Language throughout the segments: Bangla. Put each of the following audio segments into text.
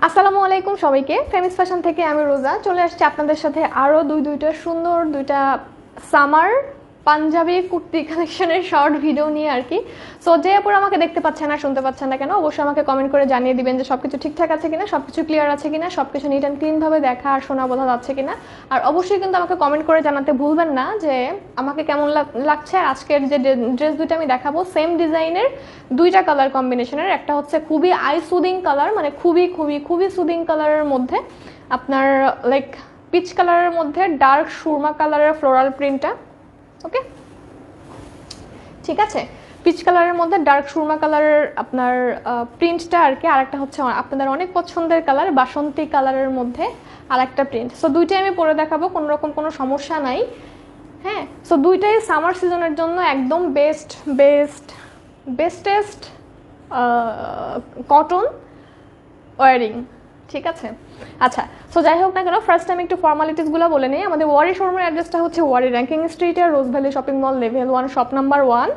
আসসালামু আলাইকুম সবাইকে। ফেমিস ফ্যাশন থেকে আমি রোজা চলে আসছি আপনাদের সাথে আরও দুইটা সুন্দর সামার পাঞ্জাবি কুর্তি কালেকশনের শর্ট ভিডিও নিয়ে আর কি। সো যে আপুরা আমাকে দেখতে পাচ্ছেন না শুনতে পাচ্ছেন না কেন, অবশ্যই আমাকে কমেন্ট করে জানিয়ে দিবেন যে সবকিছু ঠিকঠাক আছে কিনা, সবকিছু ক্লিয়ার আছে কিনা, সবকিছু নিট অ্যান্ড ক্লিনভাবে দেখা আর শোনা বোঝা যাচ্ছে কিনা। আর অবশ্যই কিন্তু আমাকে কমেন্ট করে জানাতে ভুলবেন না যে আমাকে কেমন লাগছে। আজকের যে ড্রেস দুটো আমি দেখাবো সেম ডিজাইনের দুইটা কালার কম্বিনেশনের, একটা হচ্ছে খুবই আই সুদিং কালার, মানে খুবই খুবই খুবই সুদিং কালারের মধ্যে আপনার লাইক পিচ কালারের মধ্যে ডার্ক সুরমা কালারের ফ্লোরাল প্রিন্টটা। ওকে, ঠিক আছে, পিচ কালারের মধ্যে ডার্ক সুরমা কালারের আপনার প্রিন্টটা আর কি। আরেকটা হচ্ছে আপনাদের অনেক পছন্দের কালার বাসন্তী কালারের মধ্যে আরেকটা প্রিন্ট। সো দুইটাই আমি পরে দেখাবো, কোনো রকম কোনো সমস্যা নাই। হ্যাঁ, সো দুইটাই সামার সিজনের জন্য একদম বেস্টেস্ট কটন ওয়ারিং, ঠিক আছে। আচ্ছা, সো যাই হোক না কেন, ফার্স্ট টাইম একটু ফর্মালিটিসগুলো বলে নিই। আমাদের ওয়ারি শোরুমের অ্যাড্রেসটা হচ্ছে ওয়ারি র্যাঙ্কিং স্ট্রিটের Rose Valley shopping mall level 1 shop number 1।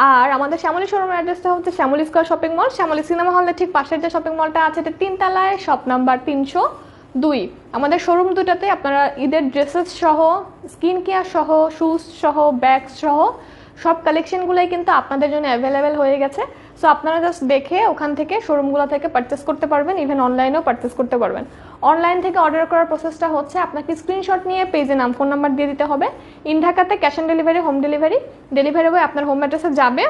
আর আমাদের শ্যামলী শোরুমের অ্যাড্রেসটা হচ্ছে Shyamoli square shopping mall, Shyamoli cinema হলের ঠিক পাশের যে শপিং মলটা আছে এটা 3 তলায়, শপ নাম্বার 302। আমাদের শোরুম দুটাতে আপনারা ঈদের ড্রেসেস সহ, স্কিন কেয়ার সহ, শুজ সহ, ব্যাগস সহ সব কালেকশনগুলোই কিন্তু আপনাদের জন্য অ্যাভেলেবেল হয়ে গেছে। সো আপনারা জাস্ট দেখে ওখান থেকে শোরুমগুলো থেকে পারচেস করতে পারবেন, ইভেন অনলাইনেও পারচেস করতে পারবেন। অনলাইন থেকে অর্ডার করার প্রসেসটা হচ্ছে আপনাকে স্ক্রিনশট নিয়ে পেজে নাম ফোন নাম্বার দিয়ে দিতে হবে। ইন ঢাকাতে cash on delivery, home delivery boy আপনার হোম অ্যাড্রেসে যাবে।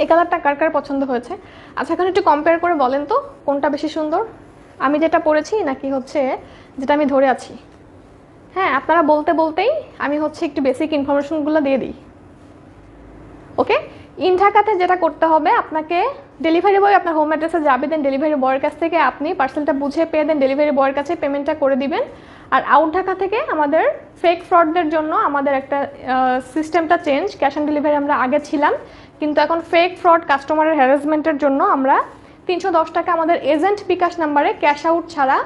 এই কালারটা কার কার পছন্দ হয়েছে? আচ্ছা, এখন একটু কম্পেয়ার করে বলেন তো কোনটা বেশি সুন্দর, আমি যেটা পরেছি নাকি হচ্ছে যেটা আমি ধরে আছি? হ্যাঁ, আপনারা বলতে বলতেই আমি হচ্ছে একটু বেসিক ইনফরমেশনগুলো দিয়ে দিই। ওকে, ইন ঢাকাতে যেটা করতে হবে, আপনাকে ডেলিভারি বয় আপনার হোম অ্যাড্রেসে যাবে, দেন ডেলিভারি বয়ের কাছ থেকে আপনি পার্সেলটা বুঝে পেয়ে দেন ডেলিভারি বয়ের কাছে পেমেন্টটা করে দিবেন। আর আউট ঢাকা থেকে আমাদের ফেক ফ্রডদের জন্য আমাদের একটা সিস্টেমটা চেঞ্জ, ক্যাশ অন ডেলিভারি আমরা আগে ছিলাম, কিন্তু এখন ফেক ফ্রড কাস্টমারের হ্যারাসমেন্টের জন্য আমরা 310 টাকা আমাদের এজেন্ট বিকাশ নাম্বারে ক্যাশ আউট ছাড়া,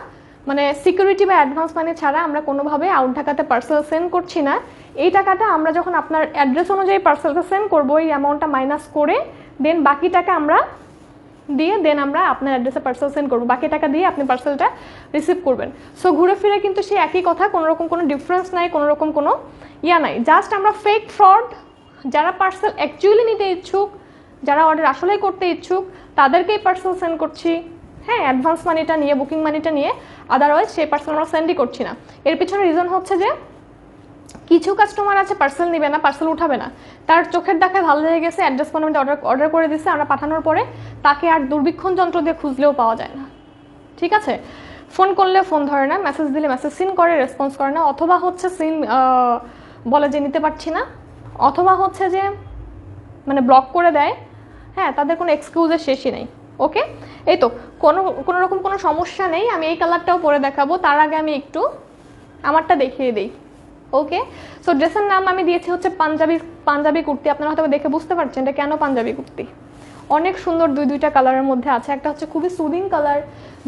মানে সিকিউরিটি বা অ্যাডভান্স মানি ছাড়া আমরা কোনোভাবে আউট ঢাকাতে পার্সেল সেন্ড করছি না। এই টাকাটা আমরা যখন আপনার অ্যাড্রেস অনুযায়ী পার্সেলটা সেন্ড করবো, এই অ্যামাউন্টটা মাইনাস করে দেন বাকি টাকা আমরা দিয়ে দেন আমরা আপনার অ্যাড্রেসে পার্সেল সেন্ড করবো, বাকি টাকা দিয়ে আপনি পার্সেলটা রিসিভ করবেন। সো ঘুরে ফিরে কিন্তু সেই একই কথা, কোনো রকম কোনো ডিফারেন্স নাই, কোনো রকম কোনো নাই। জাস্ট আমরা ফেক ফ্রড যারা পার্সেল অ্যাকচুয়ালি নিতে ইচ্ছুক, যারা অর্ডার আসলেই করতে ইচ্ছুক তাদেরকেই পার্সেল সেন্ড করছি। হ্যাঁ, অ্যাডভান্স মানিটা নিয়ে, বুকিং মানিটা নিয়ে, আদারওয়াইজ সেই পার্সেল আমরা সেন্ডই করছি না। এর পিছনে রিজন হচ্ছে যে কিছু কাস্টমার আছে পার্সেল নেবে না, পার্সেল উঠাবে না, তার চোখের দেখায় ভালো লেগে গেছে, অ্যাড্রেস পেমেন্ট অর্ডার করে দিচ্ছে, আমরা পাঠানোর পরে তাকে আর দুর্বীক্ষণ যন্ত্র দিয়ে খুঁজলেও পাওয়া যায় না, ঠিক আছে। ফোন করলে ফোন ধরে না, মেসেজ দিলে মেসেজ সিন করে, রেসপন্স করে না, অথবা হচ্ছে সিন বলে যে নিতে পারছি না, অথবা হচ্ছে যে মানে ব্লক করে দেয়। হ্যাঁ, তাদের কোনো এক্সকিউজের শেষই নেই। ওকে, এই তো কোনো রকম কোনো সমস্যা নেই। আমি এই কালারটাও পরে দেখাবো, তার আগে আমি একটু আমারটা দেখিয়ে দিই। ওকে, সো ড্রেসের নাম আমি দিয়েছি হচ্ছে পাঞ্জাবি কুর্তি। আপনারা হয়তো দেখে বুঝতে পারছেন এটা কেন পাঞ্জাবি কুর্তি। অনেক সুন্দর দুইটা কালারের মধ্যে আছে, একটা হচ্ছে খুবই সুদিং কালার,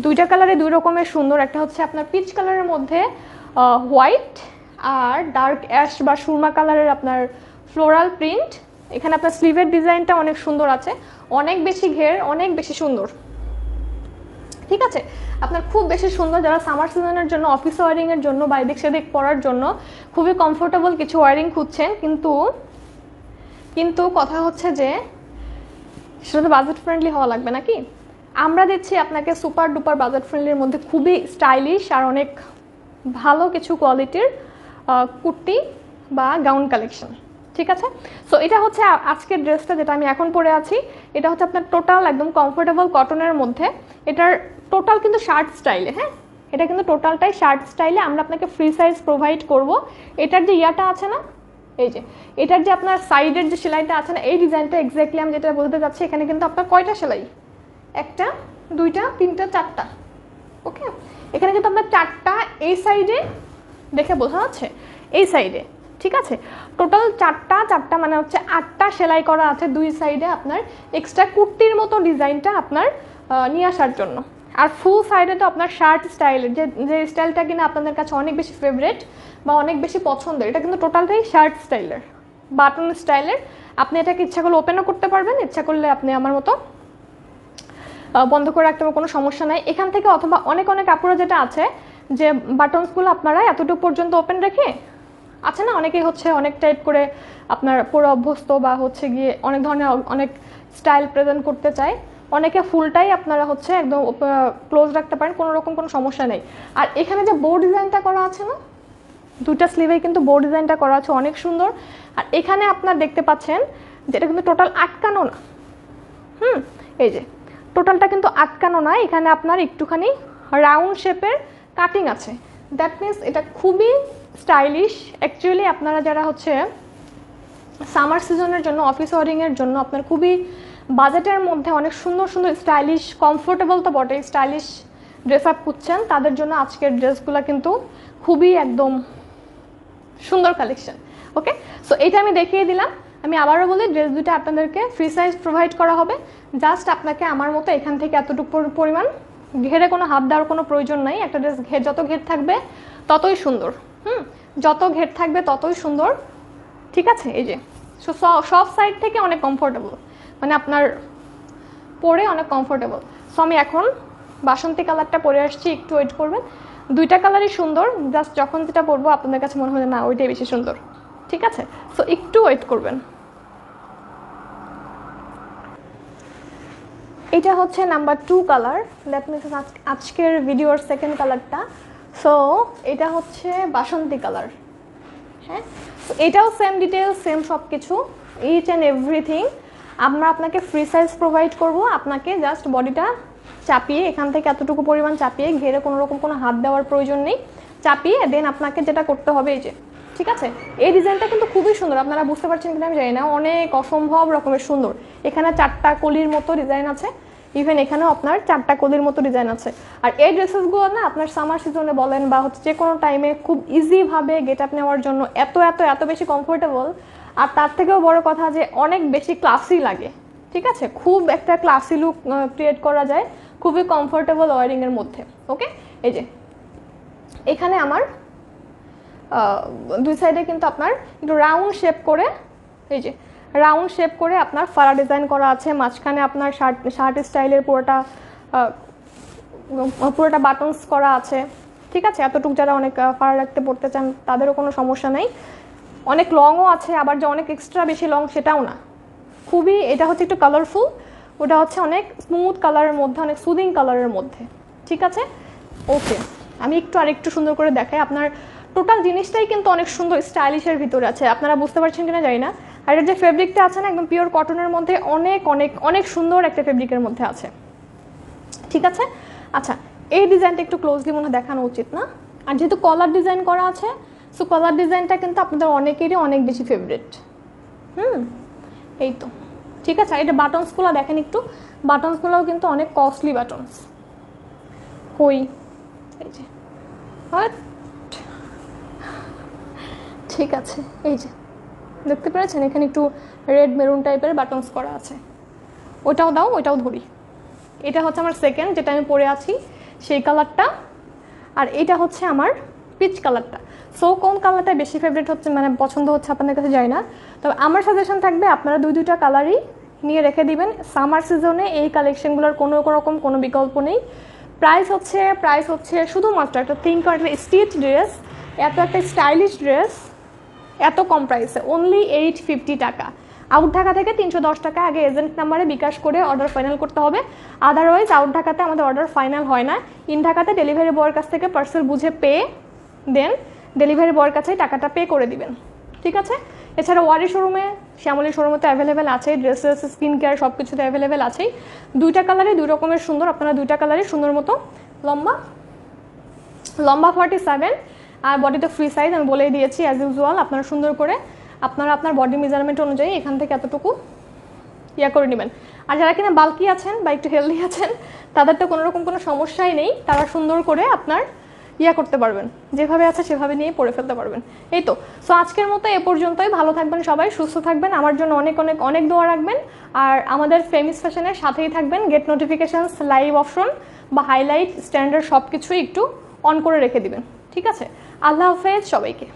দুইটা কালারে দুই রকমের সুন্দর। একটা হচ্ছে আপনার পিচ কালারের মধ্যে হোয়াইট আর ডার্ক অ্যাশ বা সুরমা কালারের আপনার ফ্লোরাল প্রিন্ট। এখানে আপনার স্লিভের ডিজাইনটা অনেক সুন্দর আছে, অনেক বেশি ঘের, অনেক বেশি সুন্দর, ঠিক আছে। আপনার খুব বেশি সুন্দর, যারা সামার সিজনের জন্য অফিস ওয়ারিংয়ের জন্য বা এদিক সেদিক পরার জন্য খুবই কমফোর্টেবল কিছু ওয়ারিং খুঁজছেন, কিন্তু কথা হচ্ছে যে সেটা তো বাজেট ফ্রেন্ডলি হওয়া লাগবে নাকি। আমরা দিচ্ছি আপনাকে সুপার ডুপার বাজেট ফ্রেন্ডলির মধ্যে খুবই স্টাইলিশ আর অনেক ভালো কিছু কোয়ালিটির কুর্তি বা গাউন কালেকশন, ঠিক আছে। সো এটা হচ্ছে আজকের ড্রেসটা যেটা আমি এখন পরে আছি, এটা হচ্ছে আপনার টোটাল একদম কমফোর্টেবল কটনের মধ্যে। এটার টোটাল কিন্তু শার্ট স্টাইলে, হ্যাঁ, এটা কিন্তু টোটালটাই শার্ট স্টাইলে। আমরা আপনাকে ফ্রি সাইজ প্রোভাইড করব। এটার যে ইয়াটা আছে না, এই যে এটার যে আপনার সাইডের যে সেলাইটা আছে না, এই ডিজাইনটা এক্স্যাক্টলি আমি যেটা বলতে যাচ্ছি, এখানে কিন্তু আপনার কয়টা সেলাই, একটা, দুইটা, তিনটা, চারটা। ওকে, এখানে কিন্তু আপনার চারটা, এই সাইডে দেখে বোঝা যাচ্ছে, এই সাইডে, ঠিক আছে। টোটাল চারটা মানে হচ্ছে 8টা সেলাই করা আছে দুই সাইডে আপনার এক্সট্রা কুর্তির মতো ডিজাইনটা আপনার নিয়ে আসার জন্য। আর ফুল সাইডে তো আপনার শার্ট স্টাইলের যে স্টাইলটা কিনা আপনাদের কাছে অনেক বেশি ফেভারিট বা অনেক বেশি পছন্দের, এটা কিন্তু টোটালটাই শার্ট স্টাইলের, বাটন স্টাইলের। আপনি এটাকে ইচ্ছা করলে ওপেনও করতে পারবেন, ইচ্ছা করলে আপনি আমার মতো বন্ধ করে রাখতে কোনো সমস্যা নাই এখান থেকে, অথবা অনেক কাপড়ে যেটা আছে যে বাটনসগুলো আপনারা এতটুকু পর্যন্ত ওপেন রেখে আছে না, অনেকেই হচ্ছে অনেক টাইট করে আপনার পুরো অভ্যস্ত বা হচ্ছে গিয়ে অনেক ধরনের অনেক স্টাইল প্রেজেন্ট করতে চায়, অনেকে ফুলটাই আপনারা হচ্ছে একদম ক্লোজ রাখতে পারেন, কোনো রকম কোনো সমস্যা নেই। আর এখানে যে বোর্ড ডিজাইনটা করা আছে না, দুইটা স্লিভে কিন্তু বোর্ড ডিজাইনটা করা আছে, অনেক সুন্দর। আর এখানে আপনার দেখতে পাচ্ছেন যেটা কিন্তু টোটাল আটকানো না, এই যে টোটালটা কিন্তু আটকানো না, এখানে আপনার একটুখানি রাউন্ড শেপের কাটিং আছে। দ্যাট মিনস এটা খুবই স্টাইলিশ। অ্যাকচুয়ালি আপনারা যারা হচ্ছে সামার সিজনের জন্য, অফিস ওয়ারিংয়ের জন্য আপনার খুবই বাজেটের মধ্যে অনেক সুন্দর সুন্দর স্টাইলিশ, কমফোর্টেবল তো বটে, স্টাইলিশ ড্রেস আপ খুঁজছেন, তাদের জন্য আজকের ড্রেসগুলো কিন্তু খুবই একদম সুন্দর কালেকশন। ওকে, সো এটা আমি দেখিয়ে দিলাম। আমি আবারও বলি, ড্রেস দুটো আপনাদেরকে ফ্রি সাইজ প্রোভাইড করা হবে। জাস্ট আপনাকে আমার মতো এখান থেকে এতটুকু পরিমাণ ঘেরে কোনো হাত দেওয়ার কোনো প্রয়োজন নাই। একটা ড্রেস যত ঘের থাকবে ততই সুন্দর, যত ঘের থাকবে ততই সুন্দর, ঠিক আছে। এই যে সব সাইড থেকে অনেক কমফোর্টেবল, মানে আপনার পরে অনেক কমফোর্টেবল। সো আমি এখন বাসন্তী কালারটা পরে আসছি, একটু ওয়েট করবেন। দুইটা কালারই সুন্দর, জাস্ট যখন যেটা পরবো আপনাদের কাছে মনে হয় না ওইটাই বেশি সুন্দর, ঠিক আছে। সো একটু ওয়েট করবেন। এটা হচ্ছে নাম্বার 2 কালার, দ্যাট মিনস আজকের ভিডিওর সেকেন্ড কালারটা। সো এটা হচ্ছে বাসন্তী কালার, হ্যাঁ। তো এটাও সেম ডিটেলস, সেম সব কিছু, ইচ অ্যান্ড এভরিথিং। আমরা আপনাকে ফ্রি সাইজ প্রোভাইড করব। আপনাকে জাস্ট বডিটা চাপিয়ে, এখান থেকে এতটুকু পরিমাণ চাপিয়ে, ঘেরে কোনো রকম কোনো হাত দেওয়ার প্রয়োজন নেই, চাপিয়ে দেন আপনাকে যেটা করতে হবে এই যে, ঠিক আছে। এই ডিজাইনটা কিন্তু খুবই সুন্দর, আপনারা বুঝতে পারছেন কিনা আমি জানি না, অনেক অসম্ভব রকমের সুন্দর। এখানে 4টা কলির মতো ডিজাইন আছে, ইভেন এখানেও আপনার 4টা কলির মতো ডিজাইন আছে। আর এই ড্রেসেসগুলো না আপনার সামার সিজনে বলেন বা হচ্ছে যে কোনো টাইমে খুব ইজিভাবে গেট আপ নেওয়ার জন্য এত বেশি কমফোর্টেবল। আর তার থেকেও বড় কথা যে অনেক বেশি ক্লাসি লাগে, ঠিক আছে। খুব একটা ক্লাসি লুক ক্রিয়েট করা যায়, খুবই কমফোর্টেবল ওয়ারিংয়ের মধ্যে। ওকে, এই যে এখানে আমার দুই সাইডে কিন্তু আপনার একটু রাউন্ড শেপ করে, এই যে রাউন্ড শেপ করে আপনার ফাড়া ডিজাইন করা আছে। মাঝখানে আপনার শার্ট স্টাইলের পুরোটা বাটনস করা আছে, ঠিক আছে। এতটুকু যারা অনেক ফাড়া রাখতে পড়তে চান তাদেরও কোনো সমস্যা নেই। অনেক লংও আছে, আবার যে অনেক এক্সট্রা বেশি লং সেটাও না, খুবই, এটা হচ্ছে একটু কালারফুল, ওটা হচ্ছে অনেক স্মুথ কালারের মধ্যে, অনেক সুদিং কালারের মধ্যে, ঠিক আছে। ওকে, আমি আরেকটু সুন্দর করে দেখাই। আপনার টোটাল জিনিসটাই কিন্তু অনেক সুন্দর স্টাইলিশের ভিতরে আছে, আপনারা বুঝতে পারছেন কিনা জানি না। আর এর যে ফেব্রিকটা আছে না, একদম পিওর কটনের মধ্যে, অনেক সুন্দর একটা ফেব্রিকের মধ্যে আছে, ঠিক আছে। আচ্ছা, এই ডিজাইনটা একটু ক্লোজলি মনে দেখানো উচিত না। আর যেহেতু কলার ডিজাইন করা আছে, সো কলার ডিজাইনটা কিন্তু আপনাদের অনেকেরই অনেক বেশি ফেভারিট। এই তো, ঠিক আছে। এটা বাটনসগুলো দেখেন একটু, বাটনসগুলোও কিন্তু অনেক কস্টলি বাটনস। কই, এই যে, ঠিক আছে, এই যে দেখতে পেরেছেন, এখানে একটু রেড মেরুন টাইপের বাটনস করা আছে। ওটাও দাও, ওইটাও ধরি। এটা হচ্ছে আমার সেকেন্ড, যেটা আমি পরে আছি সেই কালারটা। আর এটা হচ্ছে আমার পিচ কালারটা। সো কোন কালারটা বেশি ফেভারিট হচ্ছে, মানে পছন্দ হচ্ছে আপনাদের কাছে যায় না, তবে আমার সাজেশন থাকবে আপনারা দুইটা কালারই নিয়ে রেখে দিবেন। সামার সিজনে এই কালেকশনগুলোর কোনো রকম কোনো বিকল্প নেই। প্রাইস হচ্ছে শুধুমাত্র একটা একটা স্টিচ ড্রেস, একটা স্টাইলিশ ড্রেস এত কম প্রাইসে, অনলি 850 টাকা। আউট ঢাকা থেকে 310 টাকা আগে এজেন্ট নাম্বারে বিকাশ করে অর্ডার ফাইনাল করতে হবে। আদারওয়াইজ আউট ঢাকাতে আমাদের অর্ডার ফাইনাল হয় না। ইন ঢাকাতে ডেলিভারি বয়ের কাছ থেকে পার্সেল বুঝে পেয়ে দেন ডেলিভারি বয়ের কাছে টাকাটা পে করে দিবেন, ঠিক আছে। এছাড়া ওয়ারি শোরুমে, শ্যামলী শোরুমে তো অ্যাভেলেবেল আছে, ড্রেসেস, স্কিন কেয়ার সব কিছুতে অ্যাভেলেবেল আছেই। দুইটা কালারই দুই রকমের সুন্দর, আপনারা দুইটা কালারই সুন্দর মতো। লম্বা 47 আর বডিটা ফ্রি সাইজ, আমি বলেই দিয়েছি অ্যাজ ইউজুয়াল। আপনারা সুন্দর করে আপনার বডি মেজারমেন্ট অনুযায়ী এখান থেকে এতটুকু করে নেবেন। আর যারা কিনা বাল্কি আছেন বা একটু হেলদি আছেন, তাদের তো কোনো রকম কোনো সমস্যাই নেই, তারা সুন্দর করে আপনার করতে পারবেন, যেভাবে আছে সেভাবে নিয়ে পরে ফেলতে পারবেন। এই তো, সো আজকের মতো এ পর্যন্তই। ভালো থাকবেন সবাই, সুস্থ থাকবেন, আমার জন্য অনেক দোয়া রাখবেন। আর আমাদের ফেমিস ফ্যাশনের সাথেই থাকবেন। গেট নোটিফিকেশনস, লাইভ অপশন বা হাইলাইট, স্ট্যান্ডার্ড সব কিছুই একটু অন করে রেখে দিবেন, ঠিক আছে। আল্লাহ হাফেজ সবাইকে।